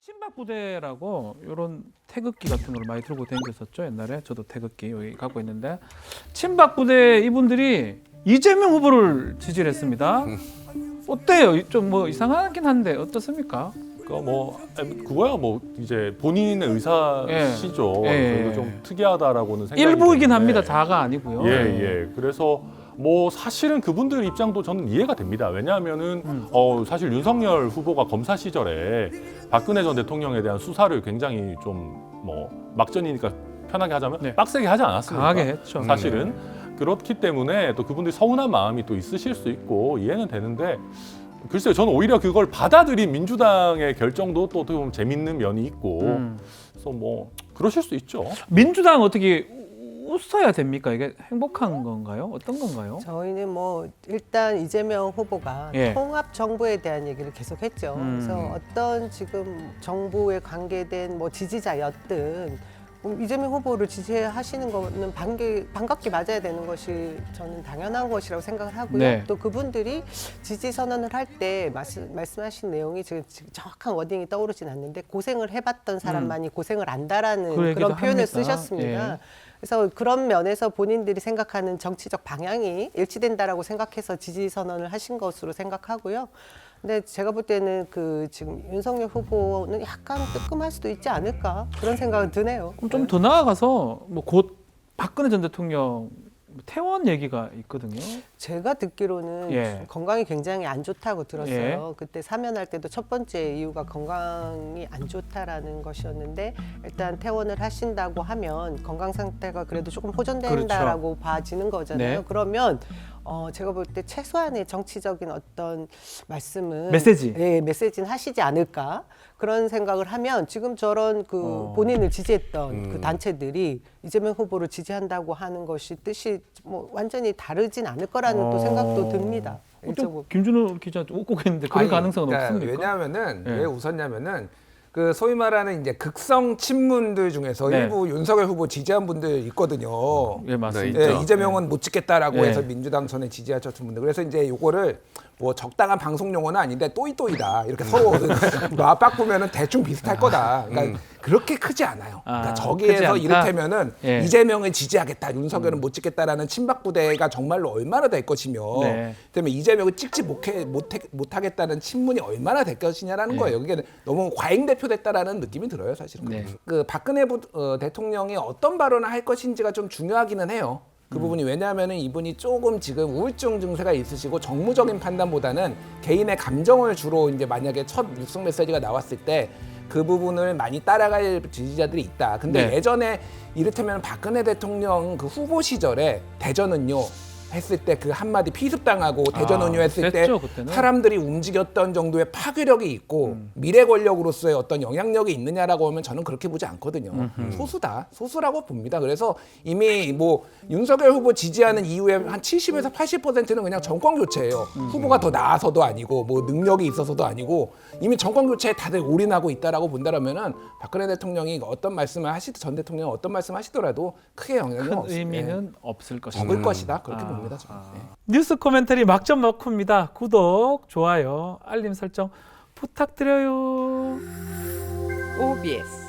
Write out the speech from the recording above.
친박 부대라고 이런 태극기 같은 걸 많이 들고 다녔었죠. 옛날에 저도 태극기 여기 갖고 있는데 친박 부대 이분들이 이재명 후보를 지지를 했습니다. 어때요? 좀 뭐 이상하긴 한데 어떻습니까? 그거야 뭐 이제 본인의 의사시죠. 예. 그래도 좀 특이하다라고는 생각이 일부이긴 드는데. 합니다. 다가 아니고요. 예. 그래서 뭐 사실은 그분들 입장도 저는 이해가 됩니다. 왜냐하면은 사실 윤석열 후보가 검사 시절에 박근혜 전 대통령에 대한 수사를 굉장히 좀 뭐 막전이니까 편하게 하자면 네. 빡세게 하지 않았습니까? 강하게 했죠. 사실은 그렇기 때문에 또 그분들이 서운한 마음이 또 있으실 수 있고 이해는 되는데 글쎄요, 저는 오히려 그걸 받아들인 민주당의 결정도 또 어떻게 보면 재밌는 면이 있고 그래서 뭐 그러실 수 있죠. 민주당 어떻게 웃어야 됩니까? 이게 행복한 건가요? 어떤 건가요? 저희는 뭐 일단 이재명 후보가 예. 통합 정부에 대한 얘기를 계속했죠. 그래서 어떤 지금 정부에 관계된 뭐 지지자였든 이재명 후보를 지지하시는 거는 반갑게 맞아야 되는 것이 저는 당연한 것이라고 생각을 하고요. 네. 또 그분들이 지지 선언을 할 때 말씀하신 내용이 지금 정확한 워딩이 떠오르진 않는데 고생을 해봤던 사람만이 고생을 안다라는 그 얘기도 그런 표현을 합니다. 쓰셨습니다. 예. 그래서 그런 면에서 본인들이 생각하는 정치적 방향이 일치된다라고 생각해서 지지 선언을 하신 것으로 생각하고요. 근데 제가 볼 때는 그 지금 윤석열 후보는 약간 뜨끔할 수도 있지 않을까 그런 생각은 드네요. 그럼 좀 더 나아가서 뭐 곧 박근혜 전 대통령 퇴원 얘기가 있거든요. 제가 듣기로는 예. 건강이 굉장히 안 좋다고 들었어요. 예. 그때 사면할 때도 첫 번째 이유가 건강이 안 좋다라는 것이었는데 일단 퇴원을 하신다고 하면 건강 상태가 그래도 조금 호전된다라고 봐지는 거잖아요. 네. 그러면 제가 볼 때 최소한의 정치적인 어떤 말씀은 메시지. 네, 메시지는 하시지 않을까 그런 생각을 하면 지금 저런 그 본인을 지지했던 그 단체들이 이재명 후보를 지지한다고 하는 것이 뜻이 뭐 완전히 다르진 않을 거라는 또 생각도 듭니다. 좀 김준호 기자 좀 웃고 계는데 그런 가능성은 없습니까? 왜냐하면은 네. 왜 웃었냐면은 그 소위 말하는 이제 극성 친문들 중에서 네. 일부 윤석열 후보 지지한 분들 있거든요. 예, 맞습니다. 예, 이재명은 못 찍겠다라고 네. 해서 민주당 전에 지지하셨던 분들. 그래서 이제 요거를 뭐 적당한 방송 용어는 아닌데 또이또이다 이렇게 서로 놔박 보면은 대충 비슷할 거다. 그러니까 그렇게 크지 않아요. 그러니까 크지 저기에서 않다? 이를테면은 예. 이재명을 지지하겠다, 윤석열은 못 찍겠다라는 친박 부대가 정말로 얼마나 될 것이며, 네. 그다음에 이재명을 찍지 못하겠다는 친문이 얼마나 될 것이냐라는 거예요. 그게 너무 과잉 대표됐다라는 느낌이 들어요, 사실은. 네. 그 박근혜 대통령이 어떤 발언을 할 것인지가 좀 중요하기는 해요. 그 부분이 왜냐하면은 이분이 조금 지금 우울증 증세가 있으시고 정무적인 판단보다는 개인의 감정을 주로 이제 만약에 첫 육성 메시지가 나왔을 때 그 부분을 많이 따라갈 지지자들이 있다. 근데 네. 예전에 이를테면 박근혜 대통령 그 후보 시절에 대전은요 했을 때 그 한마디 피습당하고 대전은요 했을 때 셌죠, 그때는. 사람들이 움직였던 정도의 파괴력이 있고 미래 권력으로서의 어떤 영향력이 있느냐라고 하면 저는 그렇게 보지 않거든요. 소수라고 봅니다. 그래서 이미 뭐 윤석열 후보 지지하는 이후에 한 70에서 80%는 그냥 정권 교체예요. 후보가 더 나아서도 아니고 뭐 능력이 있어서도 아니고 이미 정권 교체에 다들 올인하고 있다라고 본다라면은 박근혜 대통령이 어떤 말씀을 전 대통령이 어떤 말씀 하시더라도 크게 영향이 큰 없습니다. 의미는 없을 것이다. 적을 것이다 그렇게 봅니다. 저는. 예. 뉴스 코멘터리 막점 먹고입니다. 구독, 좋아요, 알림 설정 부탁드려요. OBS